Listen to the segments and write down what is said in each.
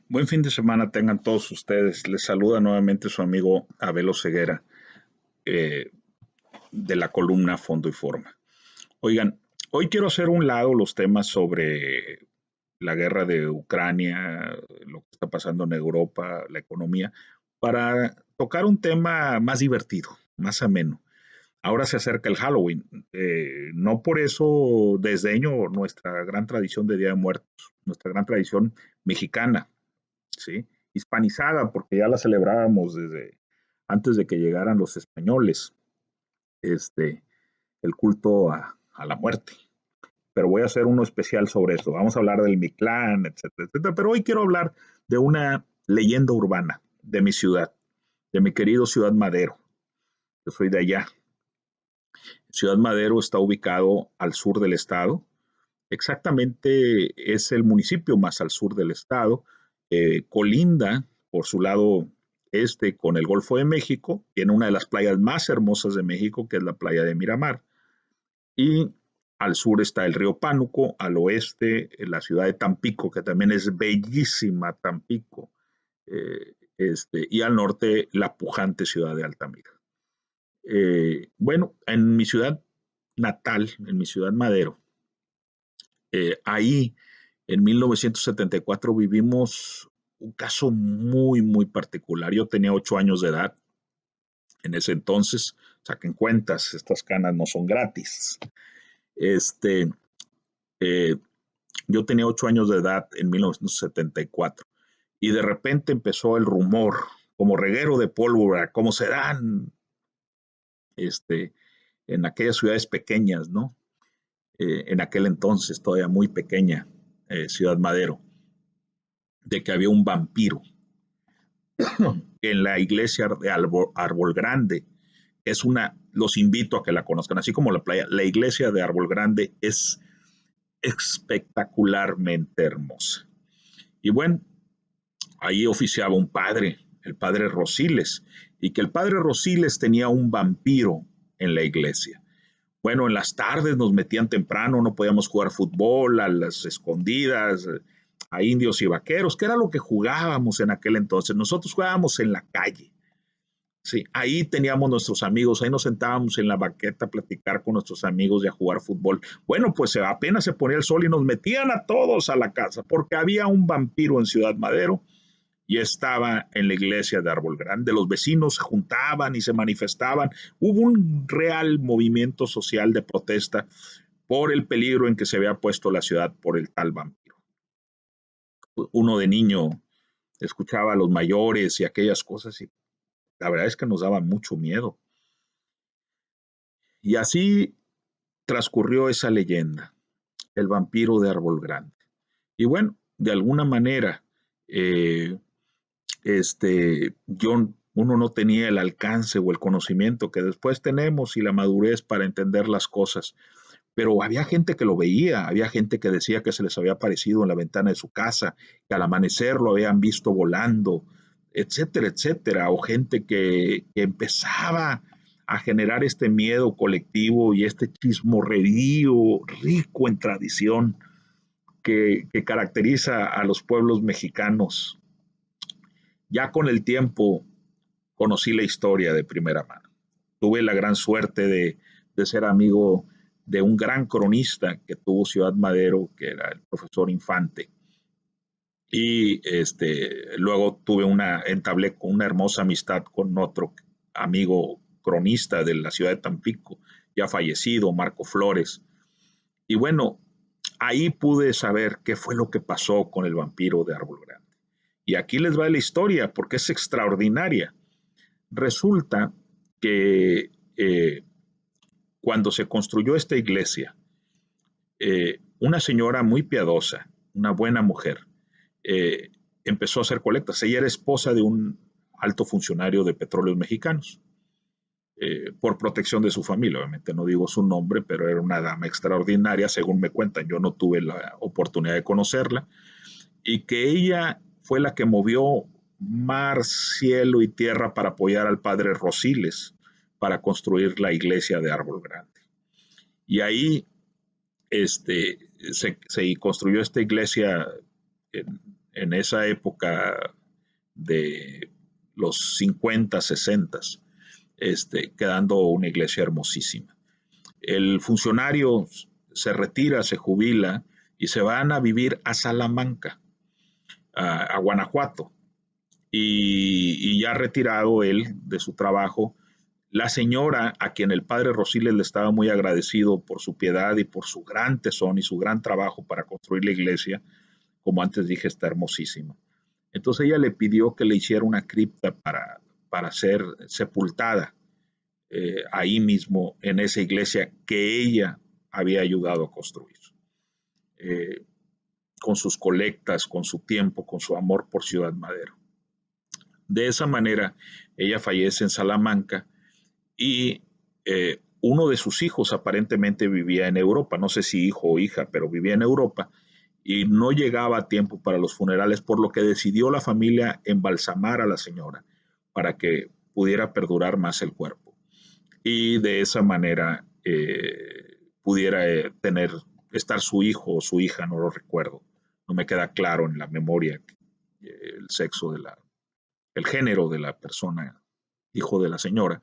Buen fin de semana tengan todos ustedes. Les saluda nuevamente su amigo Abel Ceguera, eh, de la columna Fondo y Forma. Oigan, hoy quiero hacer un lado los temas sobre la guerra de Ucrania, lo que está pasando en Europa, la economía, para tocar un tema más divertido, más ameno. Ahora se acerca el Halloween. No por eso desdeño nuestra gran tradición de Día de Muertos, nuestra gran tradición mexicana, ¿sí? Hispanizada, porque ya la celebrábamos desde antes de que llegaran los españoles, este, el culto a la muerte. Pero voy a hacer uno especial sobre eso. Vamos a hablar del Mictlán, etcétera, etcétera. Pero hoy quiero hablar de una leyenda urbana de mi ciudad, de mi querido Ciudad Madero. Yo soy de allá. Ciudad Madero está ubicado al sur del estado. Exactamente es el municipio más al sur del estado. Colinda por su lado este con el Golfo de México. Tiene una de las playas más hermosas de México, que es la playa de Miramar. Y al sur está el río Pánuco, al oeste la ciudad de Tampico, que también es bellísima Tampico, y al norte la pujante ciudad de Altamira. Bueno, en mi ciudad natal, en mi ciudad Madero, ahí en 1974 vivimos un caso muy, muy particular. Yo tenía 8 años de edad en ese entonces. Saquen cuentas, estas canas no son gratis. Este, eh, yo tenía 8 años de edad en 1974 y de repente empezó el rumor, como reguero de pólvora, como se dan este, en aquellas ciudades pequeñas, ¿no? En aquel entonces, todavía muy pequeña, Ciudad Madero, de que había un vampiro en la iglesia de Árbol Grande. Es una, los invito a que la conozcan, así como la playa. La iglesia de Árbol Grande es espectacularmente hermosa. Y bueno, ahí oficiaba un padre, el padre Rosiles, y que el padre Rosiles tenía un vampiro en la iglesia. Bueno, en las tardes nos metían temprano, no podíamos jugar fútbol, a las escondidas, a indios y vaqueros, que era lo que jugábamos en aquel entonces. Nosotros jugábamos en la calle. Sí, ahí teníamos nuestros amigos, ahí nos sentábamos en la banqueta a platicar con nuestros amigos y a jugar fútbol. Bueno, pues apenas se ponía el sol y nos metían a todos a la casa, porque había un vampiro en Ciudad Madero y estaba en la iglesia de Árbol Grande. Los vecinos se juntaban y se manifestaban. Hubo un real movimiento social de protesta por el peligro en que se había puesto la ciudad por el tal vampiro. Uno de niño escuchaba a los mayores y aquellas cosas y la verdad es que nos daba mucho miedo. Y así transcurrió esa leyenda, el vampiro de Árbol Grande. Y bueno, de alguna manera, eh, uno no tenía el alcance o el conocimiento que después tenemos y la madurez para entender las cosas. Pero había gente que lo veía, había gente que decía que se les había aparecido en la ventana de su casa, que al amanecer lo habían visto volando, etcétera, etcétera, o gente que empezaba a generar este miedo colectivo y este chismorrerío rico en tradición que caracteriza a los pueblos mexicanos. Ya con el tiempo conocí la historia de primera mano. Tuve la gran suerte de ser amigo de un gran cronista que tuvo Ciudad Madero, que era el profesor Infante. Y luego entablé con una hermosa amistad con otro amigo cronista de la ciudad de Tampico, ya fallecido, Marco Flores. Y bueno, ahí pude saber qué fue lo que pasó con el vampiro de Árbol Grande. Y aquí les va la historia, porque es extraordinaria. Resulta que cuando se construyó esta iglesia, una señora muy piadosa, una buena mujer, eh, empezó a hacer colectas. Ella era esposa de un alto funcionario de Petróleos Mexicanos, por protección de su familia. Obviamente no digo su nombre, pero era una dama extraordinaria, según me cuentan. Yo no tuve la oportunidad de conocerla. Y que ella fue la que movió mar, cielo y tierra para apoyar al padre Rosiles para construir la iglesia de Árbol Grande. Y ahí se construyó esta iglesia en, en esa época de los 50, 60, quedando una iglesia hermosísima. El funcionario se retira, se jubila y se van a vivir a Salamanca, a Guanajuato. Y ya retirado él de su trabajo, la señora, a quien el padre Rosiles le estaba muy agradecido por su piedad y por su gran tesón y su gran trabajo para construir la iglesia, como antes dije, está hermosísima. Entonces ella le pidió que le hiciera una cripta para ser sepultada ahí mismo en esa iglesia que ella había ayudado a construir. Eh, con sus colectas, con su tiempo, con su amor por Ciudad Madero. De esa manera, ella fallece en Salamanca y uno de sus hijos aparentemente vivía en Europa, no sé si hijo o hija, pero vivía en Europa y no llegaba a tiempo para los funerales, por lo que decidió la familia embalsamar a la señora para que pudiera perdurar más el cuerpo y de esa manera pudiera estar su hijo o su hija, no lo recuerdo, no me queda claro en la memoria el sexo el género de la persona, hijo de la señora,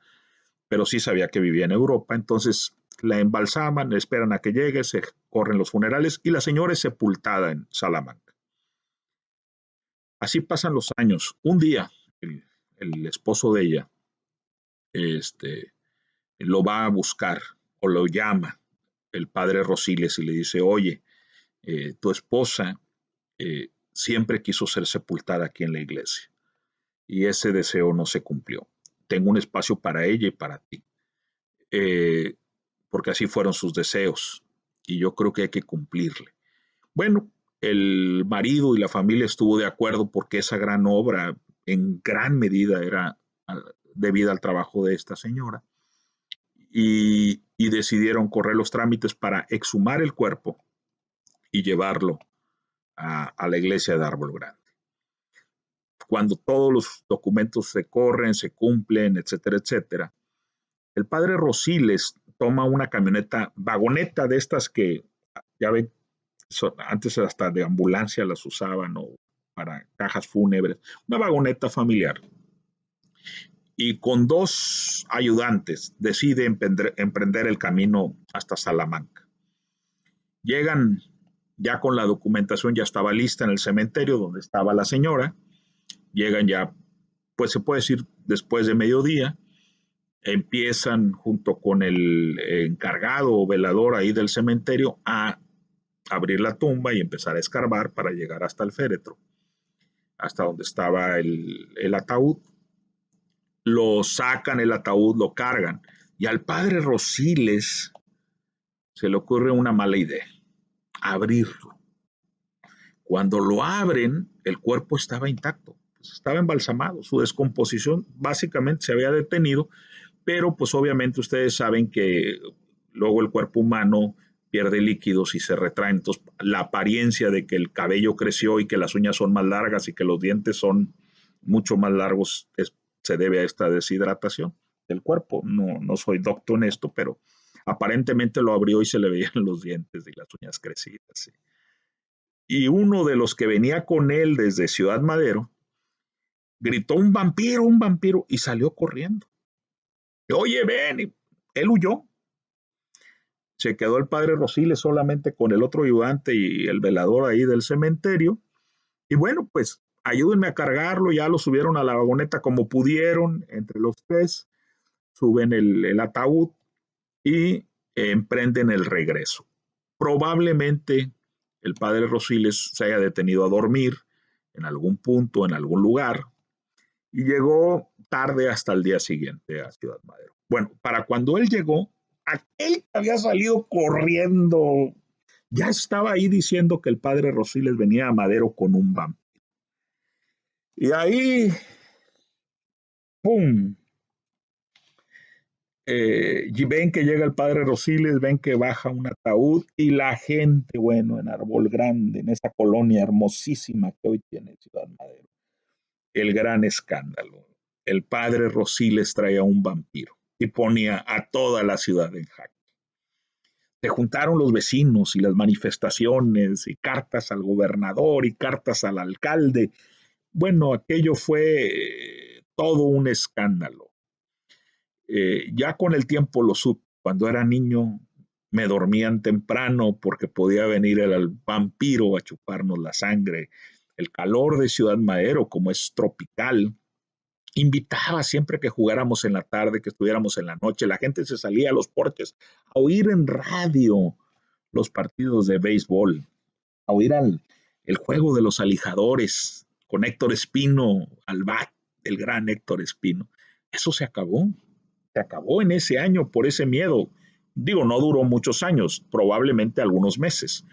pero sí sabía que vivía en Europa, entonces la embalsaman, esperan a que llegue, se corren los funerales y la señora es sepultada en Salamanca. Así pasan los años. Un día, el esposo de ella lo va a buscar o lo llama el padre Rosiles y le dice, oye, tu esposa siempre quiso ser sepultada aquí en la iglesia y ese deseo no se cumplió. Tengo un espacio para ella y para ti, eh, porque así fueron sus deseos y yo creo que hay que cumplirle. Bueno, el marido y la familia estuvo de acuerdo porque esa gran obra en gran medida era debida al trabajo de esta señora y decidieron correr los trámites para exhumar el cuerpo y llevarlo a la iglesia de Árbol Grande. Cuando todos los documentos se corren, se cumplen, etcétera, etcétera, el padre Rosiles toma una camioneta, vagoneta de estas que ya ven, antes hasta de ambulancia las usaban o para cajas fúnebres, una vagoneta familiar. Y con dos ayudantes decide emprender el camino hasta Salamanca. Llegan ya con la documentación, ya estaba lista en el cementerio donde estaba la señora. Llegan ya, pues se puede decir, después de mediodía. Empiezan junto con el encargado o velador ahí del cementerio a abrir la tumba y empezar a escarbar para llegar hasta el féretro, hasta donde estaba el ataúd. Lo sacan el ataúd, lo cargan y al padre Rosiles se le ocurre una mala idea, abrirlo. Cuando lo abren, el cuerpo estaba intacto, pues estaba embalsamado, su descomposición básicamente se había detenido, pero pues obviamente ustedes saben que luego el cuerpo humano pierde líquidos y se retrae, entonces la apariencia de que el cabello creció y que las uñas son más largas y que los dientes son mucho más largos se debe a esta deshidratación del cuerpo. No, no soy doctor en esto, pero aparentemente lo abrió y se le veían los dientes y las uñas crecidas. ¿Sí? Y uno de los que venía con él desde Ciudad Madero gritó un vampiro, y salió corriendo. Oye, ven, y él huyó. Se quedó el padre Rosiles solamente con el otro ayudante y el velador ahí del cementerio. Y bueno, pues ayúdenme a cargarlo, ya lo subieron a la vagoneta como pudieron, entre los tres, suben el ataúd y emprenden el regreso. Probablemente el padre Rosiles se haya detenido a dormir en algún punto, en algún lugar, y llegó tarde hasta el día siguiente a Ciudad Madero. Bueno, para cuando él llegó, aquel que había salido corriendo ya estaba ahí diciendo que el padre Rosiles venía a Madero con un vampiro. Y ahí, ¡pum! Ven que llega el padre Rosiles, ven que baja un ataúd y la gente, bueno, en Árbol Grande, en esa colonia hermosísima que hoy tiene Ciudad Madero, el gran escándalo. El padre Rosiles traía un vampiro y ponía a toda la ciudad en jaque. se juntaron los vecinos y las manifestaciones y cartas al gobernador y cartas al alcalde. Bueno, aquello fue todo un escándalo. Ya con el tiempo lo supe. Cuando era niño me dormían temprano porque podía venir el vampiro a chuparnos la sangre. El calor de Ciudad Madero, como es tropical, invitaba siempre que jugáramos en la tarde, que estuviéramos en la noche. La gente se salía a los porches a oír en radio los partidos de béisbol, a oír el juego de los alijadores con Héctor Espino al bat, el gran Héctor Espino. Eso se acabó en ese año por ese miedo. Digo, no duró muchos años, probablemente algunos meses,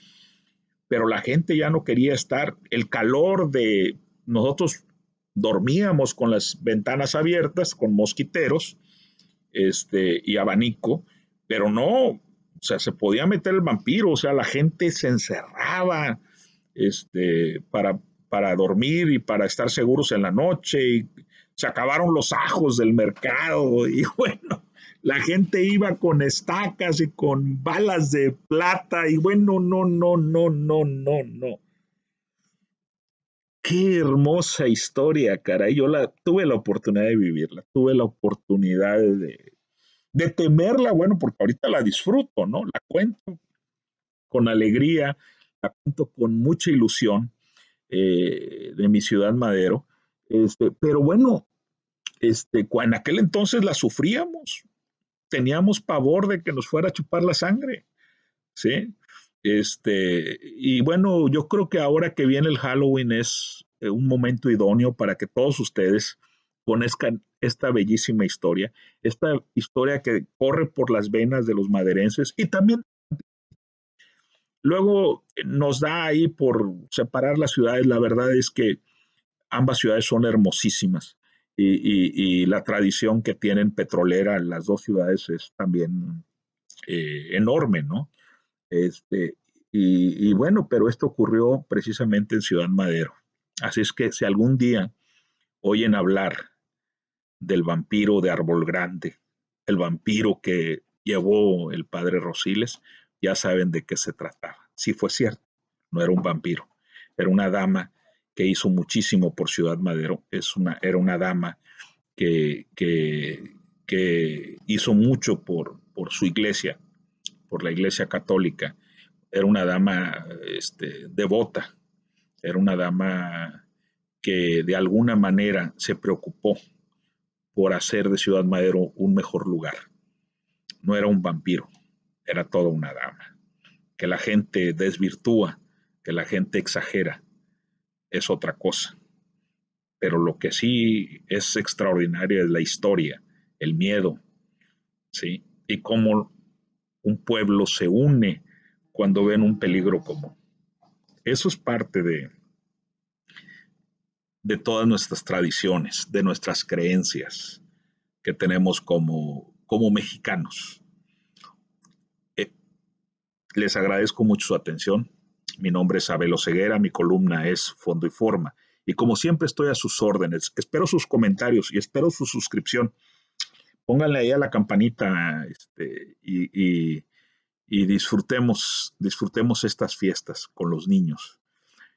pero la gente ya no quería estar. El calor de nosotros dormíamos con las ventanas abiertas, con mosquiteros y abanico, pero no, o sea, se podía meter el vampiro, o sea, la gente se encerraba para, dormir y para estar seguros en la noche, y se acabaron los ajos del mercado, y bueno, la gente iba con estacas y con balas de plata, y bueno, no, no, no, no, no, no. Qué hermosa historia, caray. Yo tuve la oportunidad de vivirla, tuve la oportunidad de temerla, bueno, porque ahorita la disfruto, ¿no? La cuento con alegría, la cuento con mucha ilusión de mi ciudad Madero. Pero bueno, en aquel entonces la sufríamos, teníamos pavor de que nos fuera a chupar la sangre, ¿sí? Y bueno, yo creo que ahora que viene el Halloween es un momento idóneo para que todos ustedes conozcan esta bellísima historia, esta historia que corre por las venas de los maderenses y también luego nos da ahí por separar las ciudades. La verdad es que ambas ciudades son hermosísimas y la tradición que tienen petrolera las dos ciudades es también enorme, ¿no? Este, y bueno, pero esto ocurrió precisamente en Ciudad Madero. Así es que si algún día oyen hablar del vampiro de Árbol Grande, el vampiro que llevó el padre Rosiles, ya saben de qué se trataba. Sí fue cierto, no era un vampiro, era una dama que hizo muchísimo por Ciudad Madero, era una dama que hizo mucho por su iglesia, por la iglesia católica. Era una dama devota, era una dama que de alguna manera se preocupó por hacer de Ciudad Madero un mejor lugar. No era un vampiro, era toda una dama. Que la gente desvirtúa, que la gente exagera, es otra cosa. Pero lo que sí es extraordinario es la historia, el miedo, ¿sí? Y cómo un pueblo se une cuando ven un peligro común. Eso es parte de todas nuestras tradiciones, de nuestras creencias que tenemos como mexicanos. Eh, Les agradezco mucho su atención. Mi nombre es Abel Ceguera, mi columna es Fondo y Forma. Y como siempre estoy a sus órdenes. Espero sus comentarios y espero su suscripción. Pónganle ahí a la campanita y disfrutemos estas fiestas con los niños.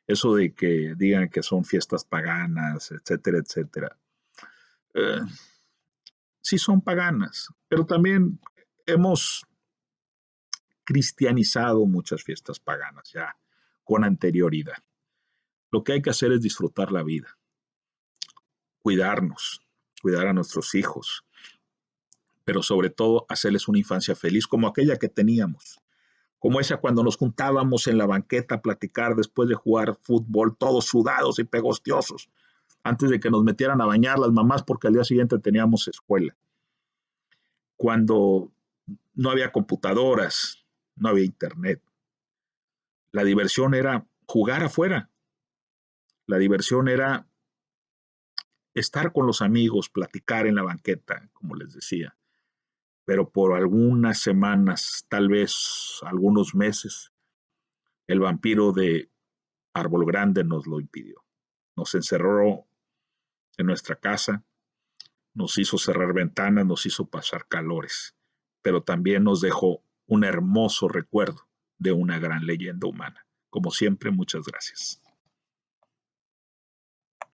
Eso de que digan que son fiestas paganas, etcétera, etcétera. Eh, sí son paganas, pero también hemos cristianizado muchas fiestas paganas ya con anterioridad. Lo que hay que hacer es disfrutar la vida, cuidarnos, cuidar a nuestros hijos, pero sobre todo hacerles una infancia feliz como aquella que teníamos, como esa cuando nos juntábamos en la banqueta a platicar después de jugar fútbol, todos sudados y pegostiosos, antes de que nos metieran a bañar las mamás porque al día siguiente teníamos escuela. Cuando no había computadoras, no había internet. La diversión era jugar afuera. La diversión era estar con los amigos, platicar en la banqueta, como les decía. Pero por algunas semanas, tal vez algunos meses, el vampiro de Árbol Grande nos lo impidió. Nos encerró en nuestra casa, nos hizo cerrar ventanas, nos hizo pasar calores, pero también nos dejó un hermoso recuerdo de una gran leyenda humana. Como siempre, muchas gracias.